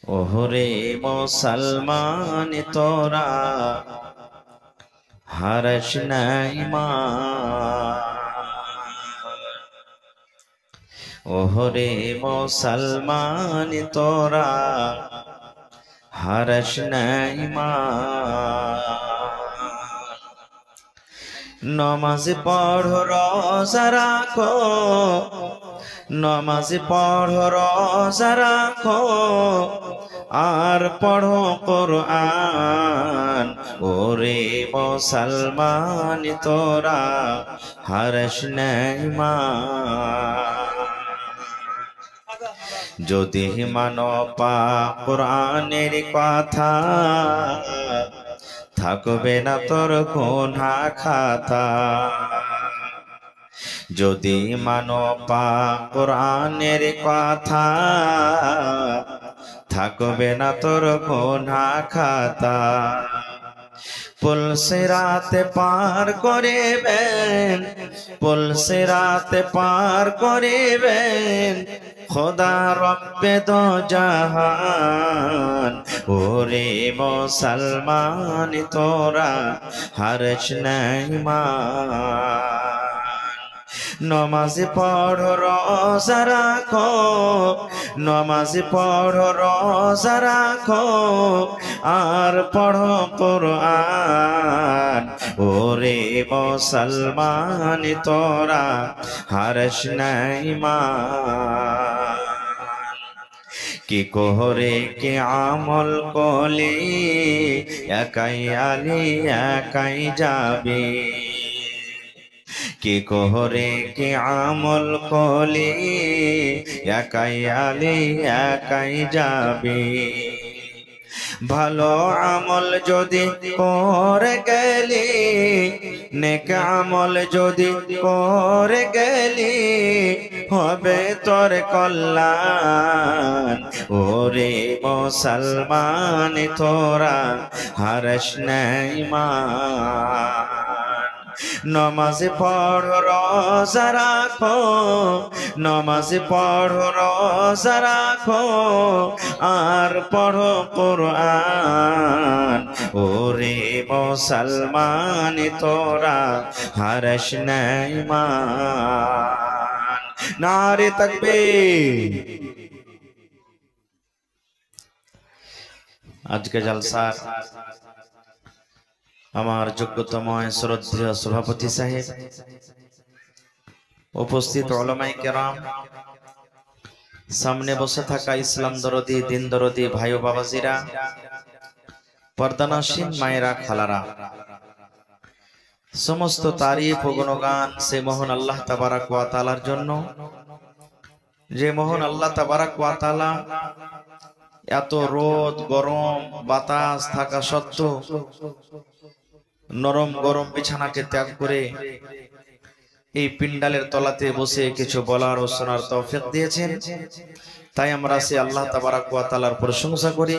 ওহরে মুসলমান তোরা হারস নাই মান। ওহরে মুসলমান তোরা হারস নাই মান। নমাজ পড়ো রোজা রাখো, নমাজ পড়ো রোজা রাখো, আর পড়ো কোরআন। ওরে মুসলমান তোরা হারস নাই মান। যদি মানো পাক কোরআনের কথা, থাকবে না তোর গুনাহ খাতা। যদি মানো পাক কোরআনের কথা, থাকবে না তোর গুনাহ খাতা। পুলসিরাতে পার করিবেন, পুলসিরাতে পার করিবেন খোদা রব্বে দো জাহান। ওরে মুসলমান তোরা হারস নাই মান। নমাজ পড়ো রোজা রাখো, নমাজ পড়ো রোজা রাখো, আর পড়ো কোরআন। ওরে মুসলমান তোরা হারস নাই মান। কি করে কি আমল করলে একাই আলি একাই যাবে। কি করে কি আমল করলে একাই আলি একাই যাবে। ভালো আমল যদি করে গেলি, নেক আমল যদি করে গেলি, হবে তোর কল্যাণ। ওরে মুসলমান তোরা হারস নাই মান। নমাজ পড়ো রোজা রাখো, নমাজ পড়ো রোজা রাখো, আর পড়ো কোরআন। ওরে মুসলমান তোরা হারস নাই মান। নারে তাকবীর। আজকে জলসার আমার যোগ্যতময় শ্রদ্ধেয় সভাপতি সাহেব, উপস্থিত উলামায়ে কেরাম, সামনে বসে থাকা ইসলাম দরদি দিন দরদি ভাই ও বাবাজিরা, পর্দানাসীন মায়েরা খালারা, সমস্ত তারিফ ও গুণগান সে মহান আল্লাহ তাবারাক ওয়া তাআলার জন্য, যে মহান আল্লাহ তাবারাক ওয়া তাআলা এত রোদ গরম বাতাস থাকা সত্ত্বেও নরম গরম বিছানাকে ত্যাগ করে এই পিন্ডালের তলাতে বসে কিছু বলার ও শোনার তৌফিক দিয়েছেন। তাই আমরা সে আল্লাহ তাবারাক ওয়া তাআলার প্রশংসা করি,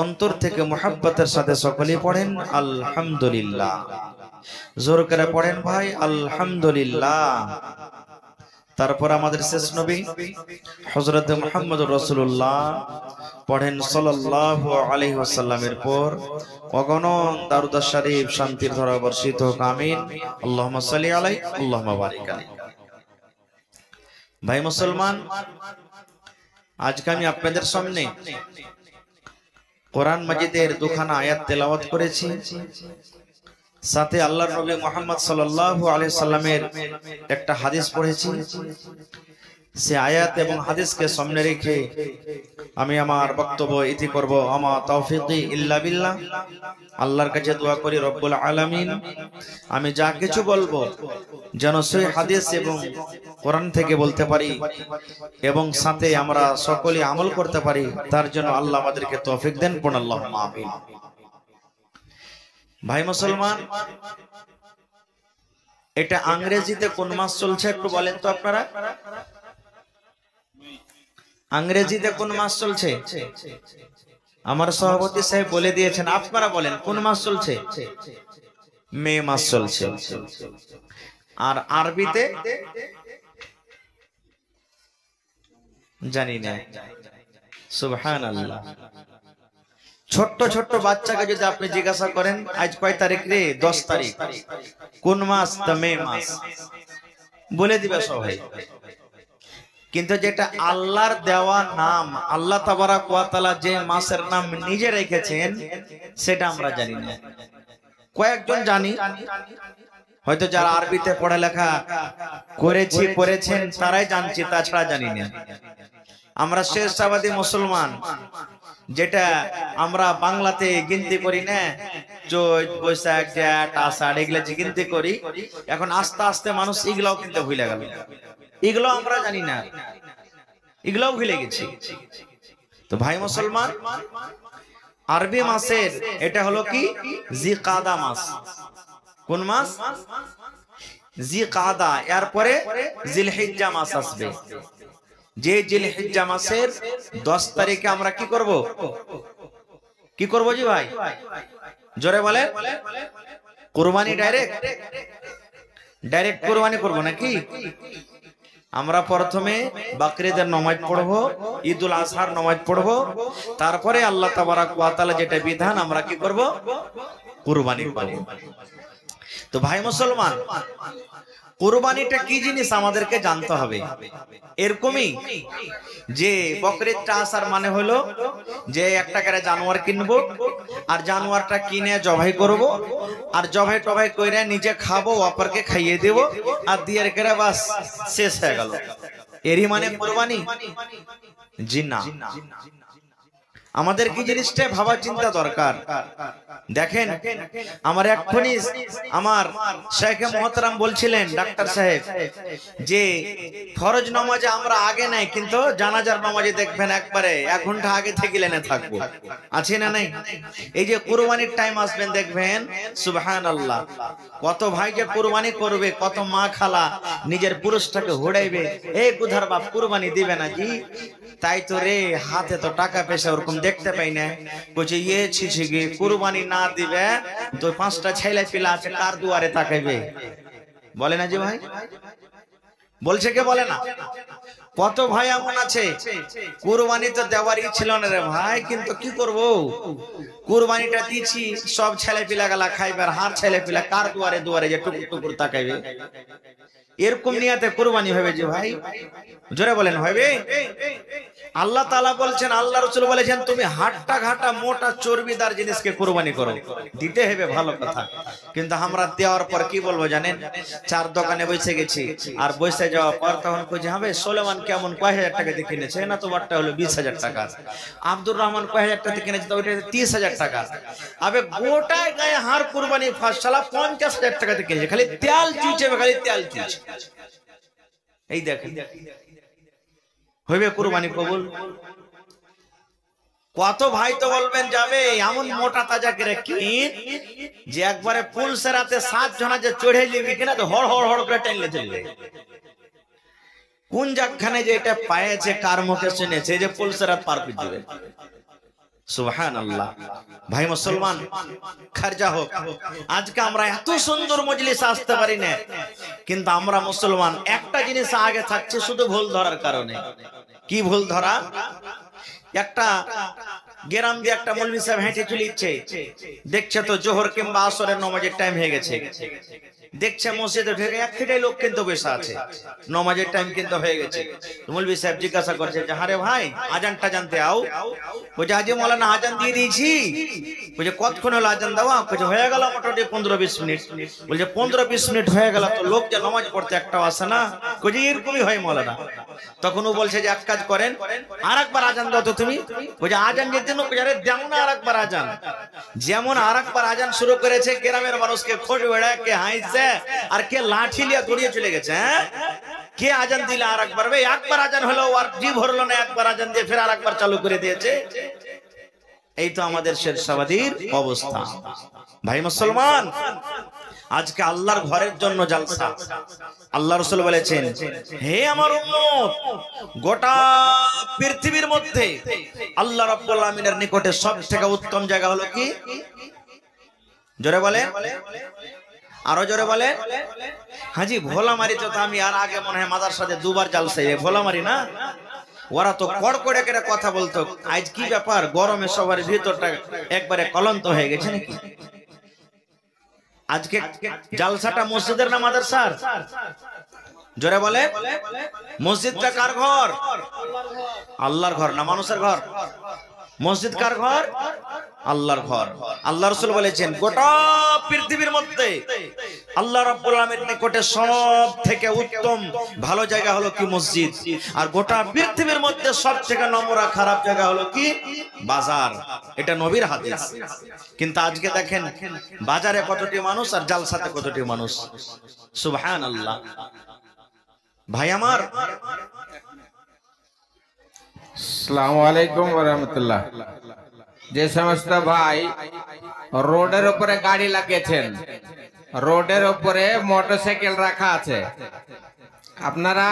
অন্তর থেকে মুহাব্বতের সাথে সকলেই পড়েন আলহামদুলিল্লাহ। জোর করে পড়েন ভাই আলহামদুলিল্লাহ। তারপর আমাদের শেষ নবী হযরত মুহাম্মদুর রাসূলুল্লাহ পড়েন সাল্লাল্লাহু আলাইহি ওয়াসাল্লামের পর অগণন দারুদ শরীফ শান্তির ধারা বর্ষিত হোক, আমিন। আল্লাহুম্মা সাল্লি আলাইহি আল্লাহুম্মা বারিক আলাইহি। ভাই মুসলমান, আজকে আমি আপনাদের সামনে কোরআন মাজিদের দুখানা আয়াত তেলাওয়াত করেছি, সাথে আল্লাহর নবী মুহাম্মদ সাল্লাল্লাহু আলাইহি সাল্লামের একটা হাদিস পড়েছি। সে আয়াত এবং হাদিসকে সামনে রেখে আমি আমার বক্তব্য ইতি করব। আমা তাওফীকি ইল্লা বিল্লাহ। আল্লাহর কাছে দোয়া করি রব্বুল আলামিন আমি যা কিছু বলবো যেন সেই হাদিস এবং কোরআন থেকে বলতে পারি এবং সাথে আমরা সকলে আমল করতে পারি, তার জন্য আল্লাহ আমাদেরকে তৌফিক দেন। পড়ুন আল্লাহুম্মা আমিন। ভাই মুসলমান, এটা ইংরেজিতে কোন মাস চলছে একটু বলেন তো আপনারা? ইংরেজিতে কোন মাস চলছে? আমার সভাপতি সাহেব বলে দিয়েছেন, আপনারা বলেন কোন মাস চলছে? মে মাস চলছে। আর আরবিতে জানি না। সুবহানাল্লাহ। ছোট্ট ছোট্ট বাচ্চাকে যদি আপনি জিজ্ঞাসা করেন আজ কয় তারিখ রে, 10 তারিখ, কোন মাস, তো মে মাস, বলে দিবে সবাই। কিন্তু যেটা আল্লাহর দেওয়া নাম, আল্লাহ তাবারাক ওয়া তাআলা যে মাসের নাম নিজে রেখেছেন সেটা আমরা জানি না। কয়েকজন জানি, হয়তো যারা আরবিতে পড়ালেখা করেছেন তারাই জানছি, তাছাড়া জানি না। আমরা শেষাবাদী মুসলমান, যেটা আমরা বাংলাতে গিনতি করি না, চৈত বৈশাখ জ্যৈষ্ঠ আষাঢ় এগুলা যে গিনতি করি, এখন আস্তে আস্তে মানুষ এগুলাও কিন্তু ভুলে গেল। এগুলো আমরা জানি না, এগুলাও ভুলে গেছি। তো ভাই মুসলমান, আরবি মাসের এটা হলো কি জিকাদা মাস। কোন মাস? জিকাদা। এরপরে জিলহিজ্জা মাস আসবে। যে জিলহিজ্জা মাসের 10 তারিখে আমরা কি করব? কি করব জি ভাই? জোরে বলেন। কুরবানি ডাইরেক্ট কুরবানি করব নাকি? আমরা প্রথমে বকরিদের নামাজ পড়বো, ঈদুল আজহার নামাজ পড়বো, তারপরে আল্লাহ তাবারাক ওয়া তাআলা যেটা বিধান আমরা কি করব? কুরবানি করব। তো ভাই মুসলমান, কুরবানিটা কি জিনিস আমাদেরকে জানতে হবে। এরকমই যে বকরিদটা আসার মানে হলো যে একটা করে জানোয়ার কিনবো, আর জানোয়ারটা কিনে জবাই করব, আর জবাই টবাই করে নিজে খাবো, অপরকে খাইয়ে দেব, আর দিয়ে করে বাস শেষ হয়ে গেল। এরই মানে কুরবানি? জি না। আমাদের কি জিনিসটা ভাবা চিন্তা দরকার। দেখেন, আমার এক্ষুনি আমার শেখে মুহতারাম বলছিলেন, ডাক্তার সাহেব, যে ফরজ নামাজে আমরা আগে নাই, কিন্তু জানাজার নামাজে দেখবেন একবারে 1 ঘন্টা আগে থেকে লেনে থাকবো, আছে না নাই? এই যে কুরবানির টাইম আসবেন দেখবেন, সুবহানাল্লাহ, কত ভাই যে কুরবানি করবে, কত মা খালা নিজের পুরুষটাকে হুড়াইবে, এই কুধার বাপ কুরবানি দিবে না জি। তাই তো রে, হাতে তো টাকা পয়সা ওরকম দেখতে পাই না। বলছে ইয়ে ছিছি গে, কুরবানি না দিবে তো 5টা ছেলে পিলা আছে, কার দুয়ারে তাকাইবে? বলে না যে ভাই, বলছে কে? বলে না। কত ভাই এমন আছে কুরবানি তো দেওয়ারই ছিল না রে ভাই, কিন্তু কি করব, কুরবানিটা দিছি, সব ছেলে পিলা গেলা খাইবে, আর হার ছেলে পিলা কার দুয়ারে দুয়ারে যে টুকুর টুকুর তাকাইবে? এরকম নিয়াতে কুরবানি হবে যে ভাই? জোরে বলেন, হবে? আল্লাহ তাআলা বলছেন, আল্লাহ রাসূল বলেছেন, তুমি হাট্টা ঘাটা মোটা চর্বিদার জিনিসকে কুরবানি করো। দিতে হবে, ভালো কথা, কিন্তু আমরা দেওয়ার পর কি বলবো জানেন? 4 দোকানে বসে গেছি, আর বসে যাওয়ার পর তখন কইছে, হবে সুলেমান কেমন কয় হাজার টাকা দিয়ে কিনেছে, না তোমারটা হলো 20,000 টাকা, আব্দুর রহমান কয় হাজার টাকা দিয়ে কিনেছে, তো ওইটা 30,000 টাকা। আবে গোটা গায়ে হার কুরবানি ফাঁসলা 50,000 টাকা দিয়ে কিনেছে, খালি তেল চুইছে, খালি তেল চুইছে। এই দেখেন, হইবে কুরবানি কবুল? কত ভাই তো বলবেন যাবে এমন মোটা তাজা করে কিন যে একবারে ফুল সেরাতে 7 জনা যে চড়ে যাবি কিনা, তো হড় হড় হড় করে টেনলে চলবে। কোন জায়গাখানে যে এটা পায়েছে, কার মুখে শুনেছে যে ফুল সেরাত পার করে দিবে? সুবহানাল্লাহ। ভাই মুসলমান, খারজা হোক, আজকে আমরা এত সুন্দর মজলিসে আসতে পারি না, কিন্তু আমরা মুসলমান একটা জিনিস আগে থাকছে, শুধু ভুল ধরার কারণে। কি ভুল ধরা? একটা গ্রাম দিয়ে একটা মৌলভী সাহেব হেঁটে চলিচ্ছে, দেখছে তো জোহর কিংবা আসরের নামাজের টাইম হয়ে গেছে, দেখছে মসজিদে ঢুকে একটাই লোক কিন্তু বসে আছে, নামাজের টাইম কিন্তু হয়ে গেছে। মৌলভী সাহেব জিজ্ঞাসা করছে যে, আরে ভাই আজানটা জানতে আও? বলছে, আজ মৌলানা আজান দিয়ে দিয়েছি। বলছে, কতক্ষণ হলো আজান দেওয়া? বলছে, হয়ে গেল মোটামুটি 15-20 মিনিট। বলছে, 15-20 মিনিট হয়ে গেল, তো লোক যে নামাজ পড়তে একটাও আসে না? বলছে, এরকমই হয় মৌলানা। তখন ও বলছে যে, এক কাজ করেন, আর একবার আজান দাও তো তুমি। বলছে, আজান দিতে না? যেমন আর একবার আজান, যেমন আর একবার আজান শুরু করেছে, গ্রামের মানুষকে খোঁজ বেড়ায়, কে হাইছে আর কে লাঠি লিয়ে দৌড়িয়ে চলে গেছে। হ্যাঁ, কে আজান দিলে আর একবার? একবার আজান হলো, আর জিভ হরলো না, একবার আজান দিয়ে ফের আর একবার চালু করে দিয়েছে। এই তো আমাদের শেরশাবাদীর অবস্থা। ভাই মুসলমান, আজকে আল্লাহর ঘরের জন্য জালসা। আল্লাহ রাসূল বলেছেন, হে আমার উম্মত, গোটা পৃথিবীর মধ্যে আল্লাহ রাব্বুল আলামিনের নিকটে সবথেকে উত্তম জায়গা হলো কি? জোরে বলেন, আরো জোরে বলেন। হাজি ভোলামারি তো আমি আর আগে মনে হয় মাদার সাথে 2বার জালসা, ভোলামারি না? ওরা তো কড়কড়ে করে কথা বলতো, আজ কি ব্যাপার গরমে সবার ভিতরটা একবারে কলন্ত হয়ে গেছে নাকি? আজকে জালসাটা মসজিদের না মাদ্রাসার? জোরে বলে, মসজিদটা কার ঘর? আল্লাহর ঘর না মানুষের ঘর? মসজিদ কার ঘর? আল্লাহর ঘর। আল্লাহ রাসূল বলেছেন গোটা পৃথিবীর মধ্যে আল্লাহ রাব্বুল আলামিনের নিকটে সব থেকে উত্তম ভালো জায়গা হলো কি? মসজিদ। আর গোটা পৃথিবীর মধ্যে সব থেকে নোংরা খারাপ জায়গা হলো কি? বাজার। এটা নবীর হাদিস। কিন্তু আজকে দেখেন বাজারে কতটি মানুষ আর জালসাতে কতটি মানুষ। সুবহানাল্লাহ। ভাই আমার, আসসালামু আলাইকুম ওয়া রাহমাতুল্লাহ। যে সমস্ত ভাই রোডের উপরে গাড়ি লাগিয়েছেন, রোডের উপরে মোটরসাইকেল রাখা আছে, আপনারা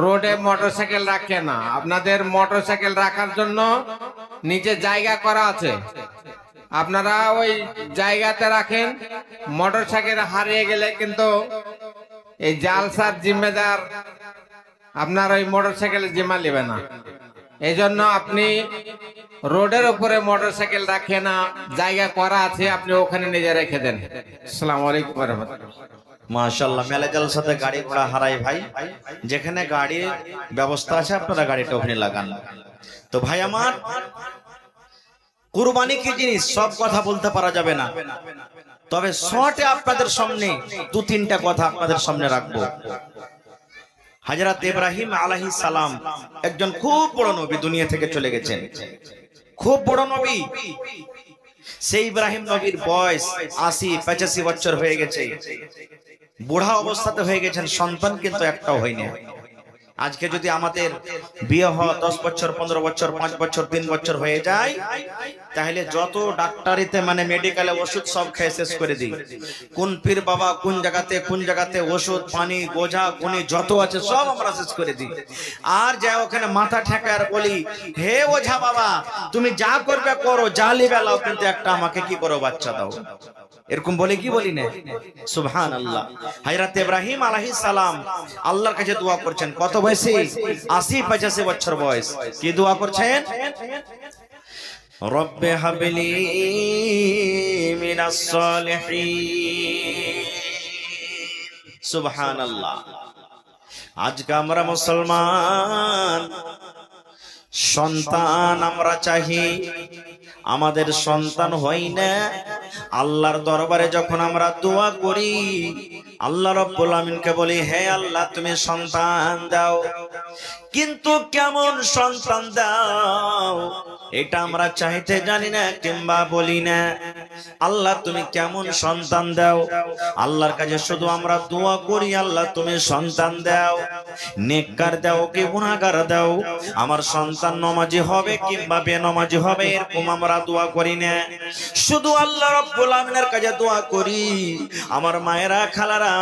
রোডে মোটরসাইকেল রাখেন না। আপনাদের মোটরসাইকেল রাখার জন্য নিচে জায়গা করা আছে, আপনারা ওই জায়গাতে রাখেন। মোটরসাইকেল হারিয়ে গেলে কিন্তু এই জালসার জিম্মেদার আপনার ওই মোটরসাইকেলের জিম্মা নেবে না। এই জন্য আপনি রোডের উপরে মোটরসাইকেল রাখেন না, জায়গা করা আছে, আপনি ওখানে নিজে রেখে দেন। আসসালামু আলাইকুম ওয়া রাহমাতুল্লাহ। মাশাআল্লাহ। মেলা জালসাতে গাড়ি ঘোড়া হারাই ভাই, যেখানে গাড়ির ব্যবস্থা আছে আপনারা গাড়িটা ওখানে লাগান। তো ভাই আমার, কুরবানি কি জিনিস সব কথা বলতে পারা যাবে না, তবে শর্টে আপনাদের সামনে দু তিনটা কথা আপনাদের সামনে রাখবো। হযরত ইব্রাহিম আলাইহিস সালাম একজন খুব বড় নবী, দুনিয়া থেকে চলে গেছেন, খুব বড় নবী। সেই ইব্রাহিম নবীর বয়স ৮০-৮৫ বছর হয়ে গেছে, বুড়া অবস্থাতে হয়ে গেছেন, সন্তান কিন্তু একটাও হয়নি। আজকে যদি আমাদের বিয়ে হয় 10 বছর 15 বছর 5 বছর 3 বছর হয়ে যায়, তাহলে যত ডাক্তারিতে মানে মেডিকেলে ওষুধ সব খেয়ে শেষ করে দিই। কোন পীর বাবা কোন জায়গাতে ওষুধ পানি গোজা কোনি যত আছে সব আমরা শেষ করে দিই। আর যা ওখানে মাথা ঠেকায় আর বলি, হে ওঝা বাবা তুমি যা করবে করো, যা লিবে লাও, কিন্তু একটা আমাকে কি করো বাচ্চা দাও। এরকম বলে কি বলি না? সুবহানাল্লাহ। হযরত ইব্রাহিম আলাইহিস সালাম আল্লাহর কাছে দোয়া করছেন, কত বয়সে? ৮০-৮৫ বছর বয়স। কি দোয়া করছেন? রব্বে হাবলি মিনাস সালিহিন। সুবহানাল্লাহ। আজকে আমরা মুসলমান, সন্তান আমরা চাহি, আমাদের সন্তান হয় না। আল্লাহর দরবারে যখন আমরা দোয়া করি, আল্লাহ রাব্বুল আমিনকে বলি, হে আল্লাহ তুমি সন্তান দাও, কিন্তু কেমন সন্তান দাও এটা আমরা চাইতে জানি না কিংবা বলি না। আল্লাহ তুমি কেমন সন্তান দাও, আল্লাহর কাছে শুধু আমরা দোয়া করি, আল্লাহ তুমি সন্তান দাও, নেককার দাও কি গুনাহগার দাও, আমার সন্তান নামাজি হবে কিংবা বেনামাজি হবে এরকম আমরা দোয়া করি না। শুধু আল্লাহ রাব্বুল আমিনের কাছে দোয়া করি। আমার মায়েরা খালারা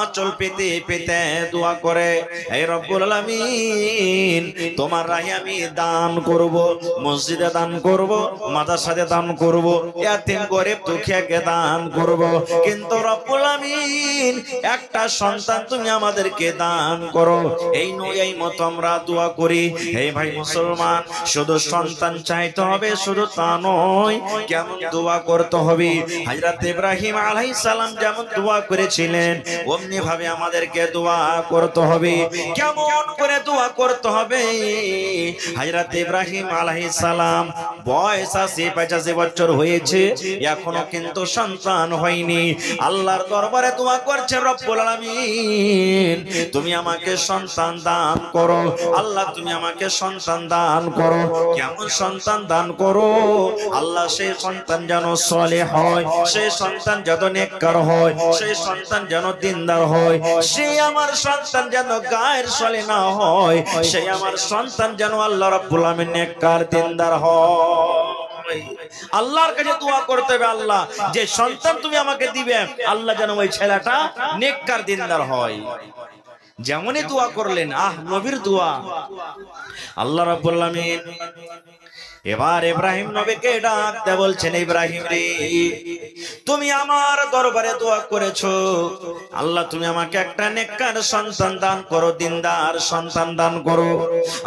আঁচল পেতে পেতে দোয়া করে, হে রব্বুল আলামিন তোমার রাহে আমি দান করব, মসজিদে দান করব, মাদ্রাসাতে দান করব, ইয়াতিম গরিব দুঃখীকে দান করব, কিন্তু রব্বুল আমিন একটা সন্তান তুমি আমাদেরকে দান করো। এই নয় এই মত আমরা দোয়া করি। হে ভাই মুসলমান, শুধু সন্তান চাইতে হবে শুধু তা নয়, কেমন দোয়া করতে হবে। হযরত ইব্রাহিম আলাইহিস সালাম যেমন দোয়া করেছিলেন অমনি ভাবে আমাদেরকে দোয়া করতে হবে। কেমন করে দোয়া করতে হবে? হযরত ইব্রাহিম আলাইহিস সালাম বয়স ৮০-৮৫ বছর হয়েছে, এখনো কিন্তু সন্তান হয়নি। আল্লাহর দরবারে দোয়া করছে, রব্বুল আলামিন তুমি আমাকে সন্তান দান করো, আল্লাহ তুমি আমাকে সন্তান দান করো। কেমন সন্তান দান করো? আল্লাহ সেই সন্তান যেন সালেহ হয়, সেই সন্তান যেন নেককার হয়, সেই সন্তান যেন দিনদার হয়, সেই আমার সন্তান যেন গায়ের সালে না হয়, সেই আমার সন্তান যেন আল্লাহ রাব্বুল আমিন নেককার দিনদার হয়। আল্লাহর কাছে দোয়া করতে হবে, আল্লাহ যে সন্তান তুমি আমাকে দিবে, আল্লাহ যেন ওই ছেলেটা নেককার দিনদার হয়। যেমনই দোয়া করলেন, নবীর দোয়া, আল্লাহ রাব্বুল আমিন এবার ইব্রাহিম নবীকে ডাকতে বলছেন, ইব্রাহিম রে, তুমি আমার দরবারে দোয়া করেছো, আল্লাহ তুমি আমাকে একটা নেককার সন্তান দান করো, দিনদার সন্তান দান করো।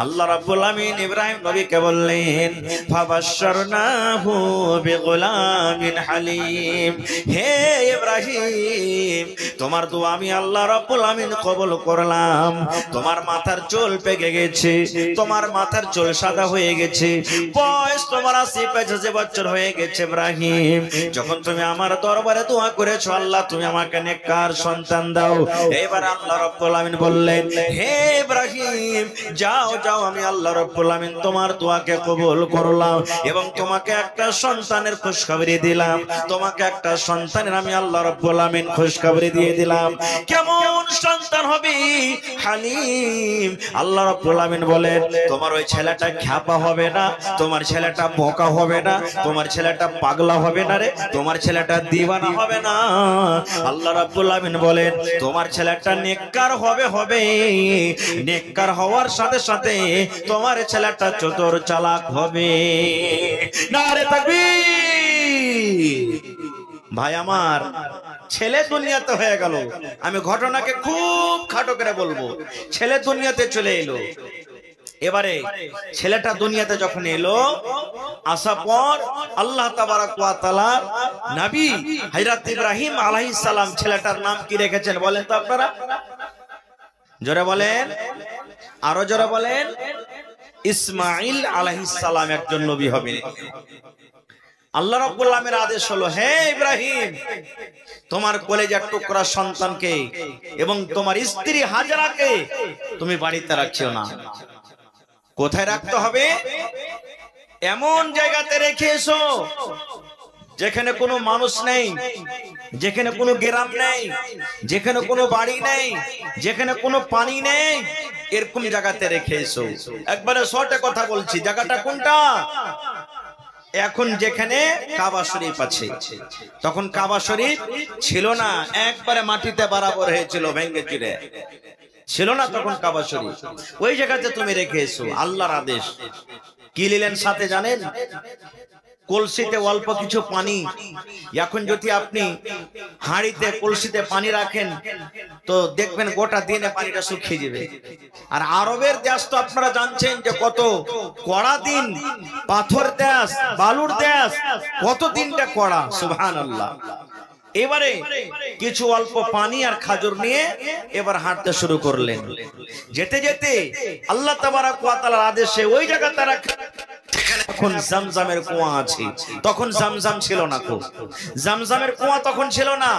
আল্লাহ রাব্বুল আমিন ইব্রাহিম নবীকে বললেন, ফাবাশশারনাহু বিগুলামিন হালিম। হে ইব্রাহিম, তোমার দোয়া আমি আল্লাহ রাব্বুল আমিন কবুল করলাম। তোমার মাথার চুল পেকে গেছে, তোমার মাথার চুল সাদা হয়ে গেছে, বয়স তোমার ৮০-৮৫ বছর হয়ে গেছে ইব্রাহিম। যখন তুমি আমার দরবারে দোয়া করেছো, আল্লাহ তুমি আমাকে নেককার সন্তান দাও। এবার আল্লাহ রাব্বুল আমিন বললেন, হে ইব্রাহিম, যাও যাও, আমি আল্লাহ রাব্বুল আমিন তোমার দোয়াকে কবুল করলাম এবং তোমাকে একটা সন্তানের খুশখবরি দিলাম। তোমাকে একটা সন্তানের আমি আল্লাহ রাব্বুল আমিন খুশখবরি দিয়ে দিলাম। কেমন সন্তান হবে? হালিম। আল্লাহ রাব্বুল আমিন বলেন, তোমার ওই ছেলেটা খ্যাপা হবে না, তোমার ছেলেটা বোকা হবে না, তোমার ছেলেটা পাগলা হবে না রে, তোমার ছেলেটা দিওয়ানা হবে না। আল্লাহ রাব্বুল আমিন বলেন, তোমার ছেলেটা নেককার হবে, নেককার হওয়ার সাথে সাথে তোমার ছেলেটা চতুর চালাক হবে। নারে তাকবীর। ভাই আমার, ছেলে দুনিয়াতে হয়ে গেল। আমি ঘটনাকে খুব খাটো করে বলবো। ছেলে দুনিয়াতে চলে এলো। এবারে ছেলেটা দুনিয়াতে যখন এলো, আসার পর আল্লাহ তাবারাক ওয়া তাআলা নবী হযরত ইব্রাহিম আলাইহিস সালাম ছেলেটার নাম কি রেখেছেন বলেন তো আপনারা? জোরে বলেন, আরো জোরে বলেন। ইসমাঈল আলাইহিস সালাম একজন নবী হবেন। আল্লাহ রাব্বুল আলামিনের আদেশ হলো, হে ইব্রাহিম, তোমার কলেজার টুকরা সন্তানকে এবং তোমার স্ত্রী হাজরাকে তুমি বাড়িতে রাখিও না। কোথায় রাখতে হবে? এমন জায়গাতে রেখে এসো যেখানে কোনো মানুষ নেই, যেখানে কোনো গ্রাম নেই, যেখানে কোনো বাড়ি নেই, যেখানে কোনো পানি নেই, এরকম জায়গাতে রেখে এসো। একবারে শর্টে কথা বলছি, জায়গাটা কোনটা? এখন যেখানে কাবা শরীফ আছে, তখন কাবা শরীফ ছিল না, একবারে মাটিতে বরাবর হয়েছিল, ভেঙে চুরে ছিল না তখন কাবা শরীফ। ওই জায়গাতে তুমি রেখে এসো। আল্লাহর আদেশ। কি নিলেন সাথে জানেন? কলসিতে অল্প কিছু পানি। এখন যদি আপনি হাঁড়িতে কলসিতে পানি রাখেন তো দেখবেন গোটা দিনে পানিটা শুকিয়ে যাবে। আর আরবের দেশ তো আপনারা জানছেন যে কত কড়া দিন, পাথর দেশ, বালুর দেশ, কত দিনটা কড়া। সুবহানাল্লাহ। এবারে কিছু অল্প পানি আর খাজুর নিয়ে এবার হাঁটতে শুরু করলেন। যেতে যেতে আল্লাহ তাবারাক ওয়া তাআলার আদেশে ওই জায়গা তারা এখন জামজামের কুয়া আছে। তখন জামজাম ছিল না, তো জামজামের কুয়া তখন ছিল না।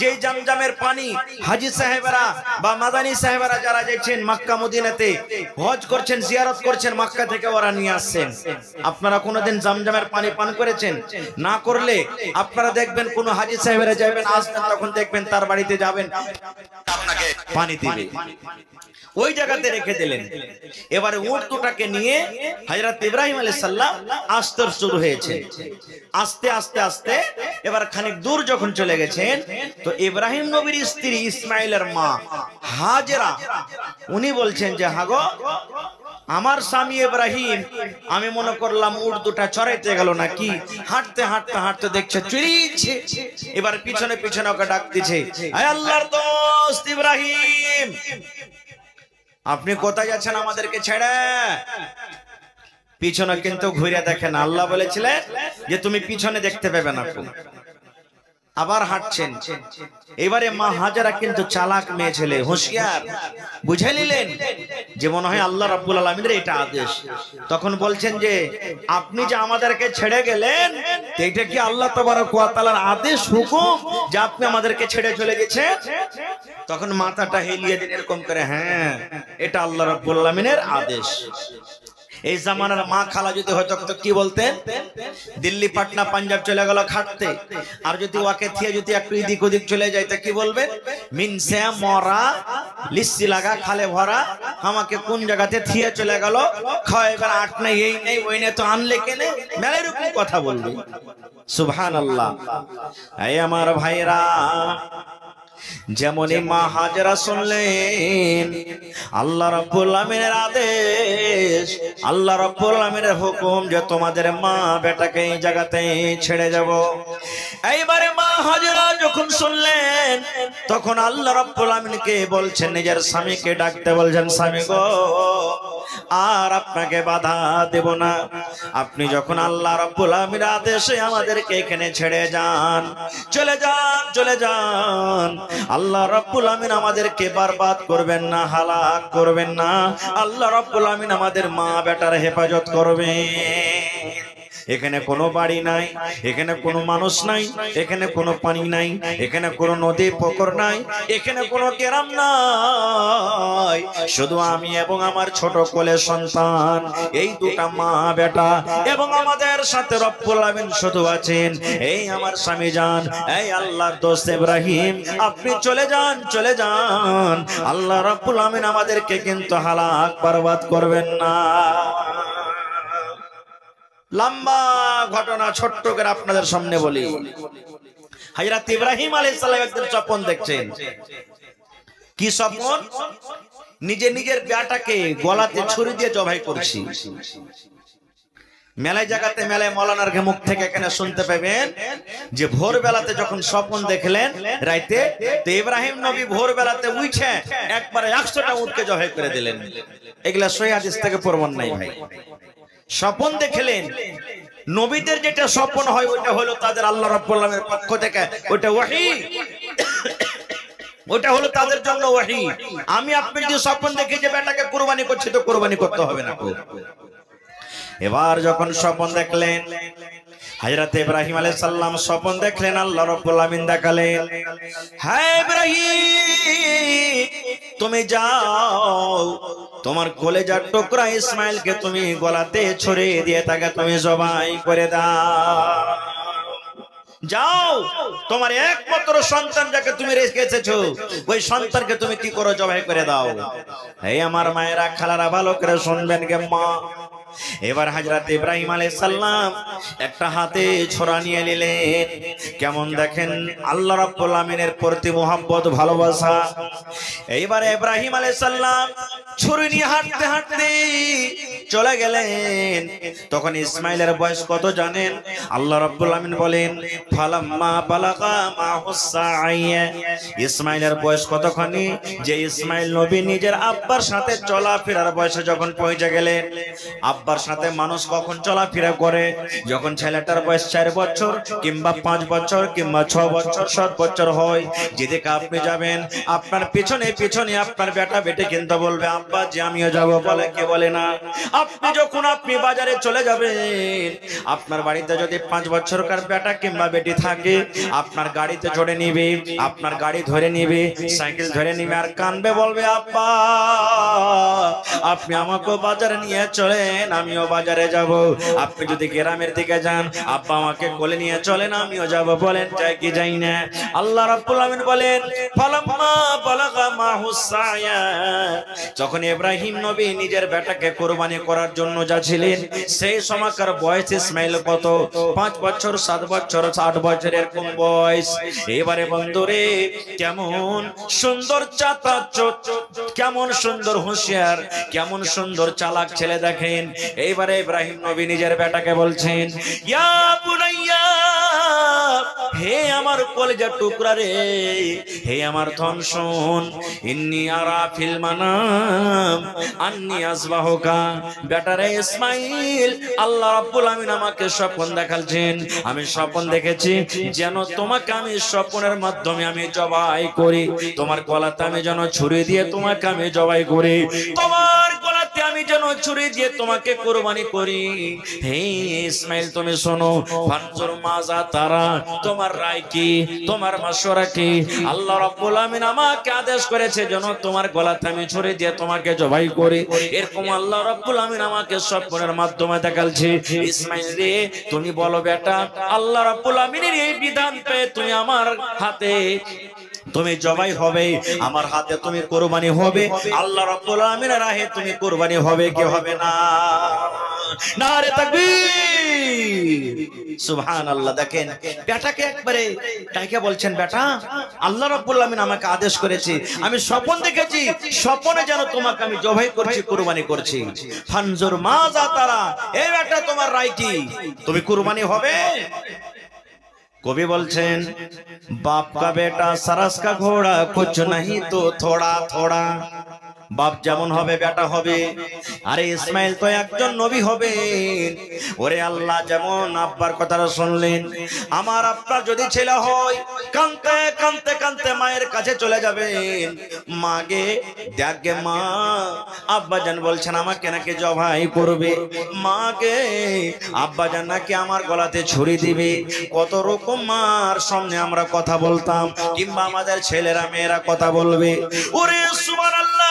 যে জামজামের পানি হাজী সাহেবেরা বা মাদানী সাহেবেরা যারা যাচ্ছেন মক্কা মদিনাতে হজ করছেন, জিয়ারত করছেন, মক্কা থেকে ওরা নিয়ে আসছেন। আপনারা কোনোদিন জামজামের পানি পান করেছেন? না করলে আপনারা দেখবেন কোন হাজী সাহেবেরা যাবেন, আসবেন, তখন দেখবেন তার বাড়িতে যাবেন, আপনাকে পানি দিবে। ওই জায়গাতে রেখে দিলেন। এবারে উট দুটাকে নিয়ে হযরত ইব্রাহিম আলাইহিস সালাম আসতে শুরু হয়েছে। আস্তে আস্তে আস্তে এবার খানিক দূর যখন চলে গেছেন, তো ইব্রাহিম নবীর স্ত্রী ইসমাইলের মা হাজেরা উনি বলছেন যে, হাগো আমার স্বামী ইব্রাহিম, আমি মনে করলাম উট দুটা চড়াইতে গেল নাকি। হাঁটতে হাঁটতে হাঁটতে দেখছে চড়িয়েছে। এবার পিছনে পিছনে ওকে ডাক দিচ্ছে, হে আল্লাহর দোস্ত ইব্রাহিম, আপনি কোথায় যাচ্ছেন আমাদেরকে ছেড়ে? পিছনে কিন্তু ঘুরে দেখেন। আল্লাহ বলেছিলেন যে তুমি পিছনে দেখতে পাবে না। আবার হাঁটছেন। এবারে মা হাজেরা কিন্তু চালাক মেয়ে ছেলে, হুঁশিয়ার, বুঝে নিলেন যে মনে হয় আল্লাহ রাব্বুল আলামিনের এটা আদেশ। তখন বলছেন যে আপনি যে আমাদেরকে ছেড়ে গেলেন, এটা কি আল্লাহ তাবারক ওয়া তাআলার আদেশ, হুকুম যে আপনি আমাদেরকে ছেড়ে চলে গেছেন? তখন মাথাটা হেলিয়ে দিন এরকম করে, হ্যাঁ, এটা আল্লাহ রাব্বুল আলামিনের আদেশ। এই জামানার মা খালা যদি হয়তো তো কি বলতেন? দিল্লি, পাটনা, পাঞ্জাব চলে গেল খাটতে, আর যদি ওকে থিয়ে যদি একটু এদিক ওদিক চলে যায় তো কি বলবেন? মিনসে মরা লিস্সি লাগা খালে ভরা, আমাকে কোন জায়গাতে থিয়ে চলে গেল, খাওয়াইবার আট নেই, এই নেই, ওই নেই, তো আনলে কেনে, মেলা এরকম কথা বলবে। সুবহানাল্লাহ। এই আমার ভাইরা, যেমন মা হাজেরা শুনলেন আল্লাহ রাব্বুল আমিনের আদেশ, আল্লাহ রাব্বুল আমিনের হুকুম যে তোমাদের মা বেটাকে এই জায়গাতে ছেড়ে যাব। এইবারে মা হাজেরা যখন শুনলেন তখন আল্লাহ রাব্বুল আমিনকে বলছেন, নিজের স্বামীকে ডাকতে বলছেন, স্বামী গো আর আপনাকে বাধা দেব না, আপনি যখন আল্লাহ রাব্বুল আমিনের আদেশে আমাদেরকে এখানে ছেড়ে যান, চলে যান, চলে যান, আল্লাহ রাব্বুল আমিন আমাদেরকে বরবাদ করবেন না, হালাক করবেন না, আল্লাহ রাব্বুল আমিন আমাদের মা বেটার হেফাজত করবেন। এখানে কোনো বাড়ি নাই, এখানে কোনো মানুষ নাই, এখানে কোনো পানি নাই, এখানে কোনো নদী পুকুর নাই, এখানে কোনো গ্রাম নাই, শুধু আমি এবং আমার ছোট কোলে সন্তান, এই দুটা মা বেটা এবং আমাদের সাথে রব্বুল আমিন শুধু আছেন, এই আমার স্বামী জান, এই আল্লাহর দোস্ত ইব্রাহিম, আপনি চলে যান, চলে যান, আল্লাহ রব্বুল আমিন আমাদেরকে কিন্তু হালাক বরবাদ করবেন না। লম্বা ঘটনা ছোট্ট করে আপনাদের সামনে বলি। হযরত ইব্রাহিম আলাইহিস সালাম একদিন স্বপ্ন দেখছেন। কি স্বপ্ন? নিজের বেটাকে গলাতে ছুরি দিয়ে জবাই করছি। মেলায় জায়গাতে, মেলায় মৌলানার মুখ থেকে এখানে শুনতে পাবেন যে ভোর বেলাতে যখন স্বপ্ন দেখলেন রাইতে, তো ইব্রাহিম নবী ভোর বেলাতে উঠে একবারে 100টা উটকে জবাই করে দিলেন। এগুলা সহিহ হাদিস থেকে প্রমাণ নাই ভাই। স্বপ্ন দেখলেন, নবীদের যেটা স্বপ্ন হয় ওটা হলো তাদের আল্লাহ রাব্বুল আলামিনের পক্ষ থেকে, ওটা ওহী, ওটা হলো তাদের জন্য ওহী। আমি আপনি যে স্বপ্ন দেখে যে বেটাকে কুরবানি করছি, তো কুরবানি করতে হবে না। এবার যখন স্বপ্ন দেখলেন হযরত ইব্রাহিম আলাইহিস সালাম স্বপ্ন দেখলেন, আল্লাহ রাব্বুল আমিন দেখালেন, হে ইব্রাহিম তুমি যাও, তোমার কলেজার টুকরা ইসমাইলকে তুমি গলাতে ছুরি দিয়ে তাকে তুমি জবাই করে দাও। যাও, তোমার একমাত্র সন্তান যাকে তুমি রেখে এসেছো ওই সন্তানকে তুমি কি করো, জবাই করে দাও। এই আমার মায়েরা, খালারা, ভালো করে শুনবেন গে মা। এবার হযরত ইব্রাহিম আলাইহিস সালাম একটা হাতে ছোরা নিয়ে নিলেন। কেমন দেখেন আল্লাহ রাব্বুল আমিনের প্রতি মোহাব্বত, ভালোবাসা। এইবারে ইব্রাহিম আলাইহিস সালাম ছুরি নিয়ে হাঁটতে হাঁটতে চলে গেলেন। তখন ইসমাইলের বয়স কত জানেন? আল্লাহ রাব্বুল আমিন বলেন, ফালাম্মা বালাগা মাহুস সাইয়া, ইসমাইলের বয়স কতখানি যে ইসমাইল নবী নিজের আব্বার সাথে চলাফেরার বয়সে যখন পৌঁছে গেলেন। আব্বার সাথে মানুষ কখন চলাফেরা করে? যখন ছেলেটার বয়স 4 বছর কিংবা 5 বছর কিংবা 6 বছর 7 বছর হয়। যেদিকে আপনি যাবেন আপনার পিছনে পিছনে আপনার বেটা বেটি কিন্তু বলবে, আব্বা জি আমিও যাব, বলে কে বলে না? আপনি বাজারে চলে যাবেন, আপনার বাড়িতে যদি 5 বছরকার বেটা কিংবা বেটি থাকে, আপনার গাড়িতে চড়ে নিবে, আপনার গাড়ি ধরে নিবে, সাইকেল ধরে নিবে, আর কানবে, বলবে, আব্বা আপনি আমাকে বাজারে নিয়ে চলেন, আমিও বাজারে যাব। আপনি যদি গ্রামের দিকে যান, আব্বা আমাকে কোলে নিয়ে চলেন, আমিও যাব। বলেন যাই কি যাই না? আল্লাহ রাব্বুল আমিন বলেন, ফালাম্মা বালাগা মাহুস সায়া, যখন ইব্রাহিম নবী নিজের বেটাকে কুরবানি করার জন্য যাচ্ছিলেন, সেই সময়কার বয়স ইসমাইল কত? 5 বছর 7 বছর 8 বছর এরকম বয়স। এবারে বন্ধুরে, কেমন সুন্দর চাতা, কেমন সুন্দর হুঁশিয়ার, কেমন সুন্দর চালাক ছেলে দেখেন। এইবারে ইব্রাহিম নবী নিজের বেটাকে বলছেন, ইয়া বুনাইয়া, হে আমার কলেজার টুকরা রে, হে আমার ধন শোন, ইন্নী আরা ফিল মানাম আন্নী আসবাহুকা। বেটারে ইসমাইল, আল্লাহ রাব্বুল আমিন আমাকে স্বপ্ন দেখাচ্ছেন, আমি স্বপ্ন দেখেছি যেন তোমাকে আমি স্বপ্নের মাধ্যমে আমি জবাই করি, তোমার গলাতে আমি যেন ছুরি দিয়ে তোমাকে আমি জবাই করি, তোমার গলাতে আমি যেন ছুরি দিয়ে তোমাকে কুরবানি করি। হে ইসমাইল তুমি শোনো, ফানজুর মাজা তারা, তোমার রায় কি, তোমার মাশওয়ারা কি? আল্লাহ রাব্বুল আমিন আমাকে আদেশ করেছে যেন তোমার গলাতে আমি ছুরি দিয়ে তোমাকে জবাই করি। এরকম আল্লাহ রাব্বুল আমিন আমাকে স্বপ্নের মাধ্যমে দেখালছে। ইসমাইল রে, তুমি বলো বেটা, আল্লাহ রাব্বুল আমিনের এই বিধান পেয়ে তুমি আমার হাতে তুমি জবাই হবে, আমার হাতে তুমি কুরবানি হবে, আল্লাহ রাব্বুল আমিনের রাহে তুমি কুরবানি হবে কি হবে না? নারে তাকবীর, সুবহানাল্লাহ। দেখেন বেটাকে একবারে ডাইকে বলছেন, বেটা আল্লাহ রাব্বুল আলামিন আমাকে আদেশ করেছে, আমি স্বপ্ন দেখেছি, স্বপ্নে যেন তোমাকে আমি জবাই করছি, কুরবানি করছি। ফানজুর মাজা তারা, এই বেটা তোমার রায় কি, তুমি কুরবানি হবে? কবি বলছেন, বাপ কা বেটা সারাস কা ঘোড়া, কুছ নাহি তো থোড়া থোড়া। বাপ যেমন হবে বেটা হবে। আরে ইসমাইল তো একজন নবী হবে। ওরে আল্লাহ যেমন আব্বার কথাটা শুনলেন, আমার আপনার যদি ছেলে হয়, কাঁদতে কাঁদতে কাঁদতে মায়ের কাছে চলে যাবেন, মাগে দেখে মা, আব্বাজান বলছেন আমাকে নাকি জবাই করবে, মাগে আব্বাজান নাকি আমার গলাতে ছুরি দিবে। কত রকম মার সামনে আমরা কথা বলতাম, কিংবা আমাদের ছেলেরা মেয়েরা কথা বলবে। ওরে সুবহানাল্লাহ,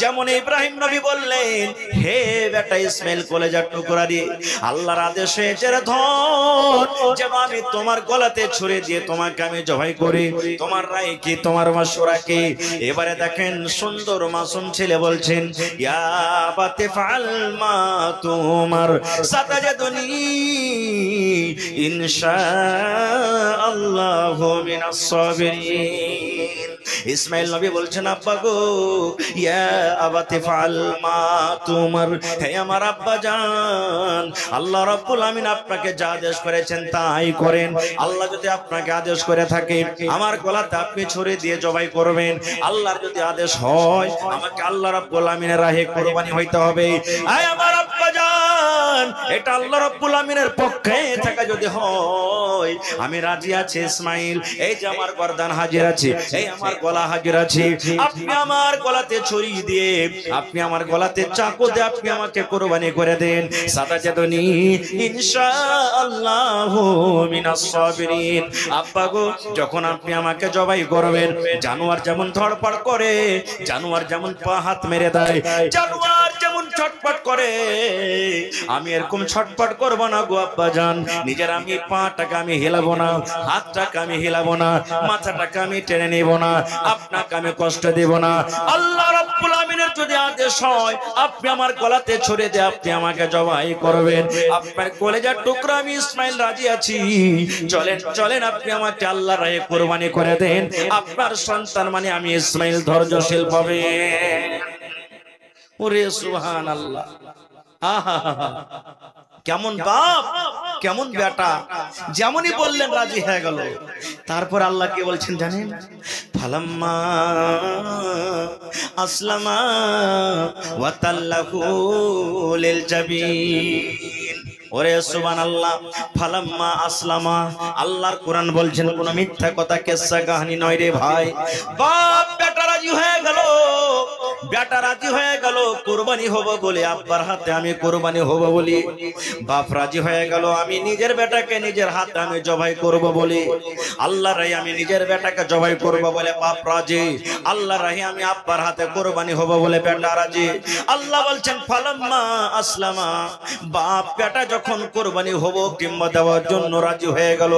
যেমন ইব্রাহিম নবী বললেন, হে বেটা ইসমাইল কলেজার টুকরা দিয়ে, আল্লাহর আদেশ হয়েছে রে ধন, যে আমি তোমার গলাতে ছুরি দিয়ে তোমাকে আমি জবাই করি, তোমার রায় কি, তোমার মাশওয়ারা কি? এবারে দেখেন সুন্দর মাসুম ছেলে বলছেন, ইয়া বাতে ফাল মা তুমার সাতাজাদুনি ইনশাআল্লাহু মিনাস সাবিরিন। ইসমাইল নবী বলছেন, আব্বা গো, ইয়া আবাতি ফাল মা তুমার, হে আমার আব্বা জান, আল্লাহ রাব্বুল আমিন আপনাকে যা আদেশ করেছেন তাই করেন। আল্লাহ যদি আপনাকে আদেশ করে থাকে আমার গলাতে আপনি ছুরি দিয়ে জবাই করবেন, আল্লাহর যদি আদেশ হয় আমাকে আল্লাহ রাব্বুল আমিনের রাহে কুরবানি হইতে হবে। আয় আমার আব্বা জান, এটা আল্লাহ রাব্বুল আমিনের পক্ষে থাকা যদি হয়, আমি রাজি আছি ইসমাইল, এই যে আমার গর্দান হাজির আছে, এই আমার গলা হাজির আছে, আপনি আমার গলাতে ছুরি দিয়ে, আপনি আমার গলাতে চাকু দিয়ে আপনি আমাকে কুরবানি করে দেন। সাতাজাদুনি ইনশাআল্লাহু মিনাস সাবিরিন। আব্বা গো, যখন আপনি আমাকে জবাই করবেন, জানোয়ার যেমন ধড়পড় করে, জানোয়ার যেমন পা হাত মেরে দেয়, জানোয়ার যেমন ছটপট করে, আমি এরকম ছটপট করব না গো আব্বা জান। নিজের আমি পাটাকে আমি হিলাবো না, হাতটাকে আমি হিলাবো না, মাথাটাকে আমি টেনে নেব না, আপনাকে আমি কষ্ট দেব না। আল্লাহ রাব্বুল আমিনের যদি আদেশ হয় আপনি আমার গলাতে ছুরি দিয়ে আপনি আমাকে জবাই করবেন, আপনার কলেজার টুকরা আমি ইসমাইল রাজি আছি, চলেন চলেন আপনি আমাকে আল্লাহর রাহে কুরবানি করে দেন, আপনার সন্তান মানে আমি ইসমাইল ধৈর্যশীল পাবে। ওরে সুবহানাল্লাহ, আহা কেমন বাপ কেমন বেটা, যেমনই বললেন রাজি হয়ে গেল। তারপর আল্লাহ কি বলছেন জানেন, ফালাম্মা আসলামা ওয়া তাল্লাহু লিল জাবিন। ওরে সুবহানাল্লাহ, ফালাম্মা আসলামা, আল্লাহর কোরআন বলছেন কোন মিথ্যা কথা কিসসা কাহিনী নয় রে ভাই। বাপ বেটা রাজি হয়ে গেল, বেটা রাজি হয়ে গেল কুরবানি হব বলে, আব্বার হাতে আমি কুরবানি হব বলি। বাপ রাজি হয়ে গেল আমি নিজের বেটাকে নিজের হাতে আমি জবাই করব বলি। আল্লাহর রাহে আমি নিজের বেটাকে জবাই করব বলে বাপ রাজি, আল্লাহর রাহে আমি আব্বার হাতে কুরবানি হব বলে বেটা রাজি। আল্লাহ বলছেন ফালাম্মা আসলামা, বাপ বেটা যখন কুরবানি হব কিংবা দেওয়ার জন্য রাজি হয়ে গেল,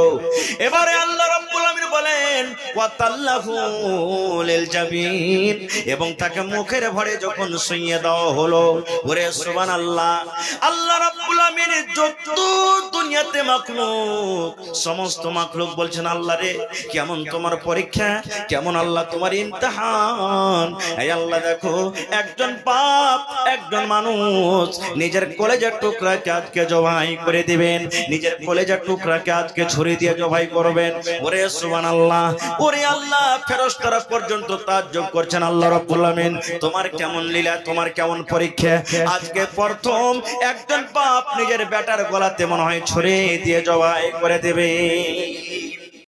এবারে আল্লাহ রাব্বুল আমিন বলেন ওয়া তাল্লাহু লিল জাবিন, এবং তাকে মুখের ভরে যখন শুইয়ে দেওয়া হলো। ওরে সুবহানাল্লাহ, আল্লাহ রাব্বুল আমিন যত দুনিয়াতে মাখলুক, সমস্ত মাখলুক বলছেন আল্লাহ রে কেমন তোমার পরীক্ষা, কেমন আল্লাহ তোমার ইমতিহান। এই আল্লাহ দেখো, একজন বাপ একজন মানুষ নিজের কলেজার টুকরাকে আজকে জবাই করে দিবেন, নিজের কলেজার টুকরাকে আজকে ছুরি দিয়ে জবাই করবেন। ওরে সুবহানাল্লাহ, ওরে আল্লাহ ফেরেশতারা পর্যন্ত তাজ্জব করছেন আল্লাহ রাব্বুল আমিন তোমার কেমন লীলা, তোমার কেমন পরীক্ষা। আজকে প্রথম একজন বাপ নিজের বেটার গলাতে মনে হয় ছুরি দিয়ে জবাই করে দেবে।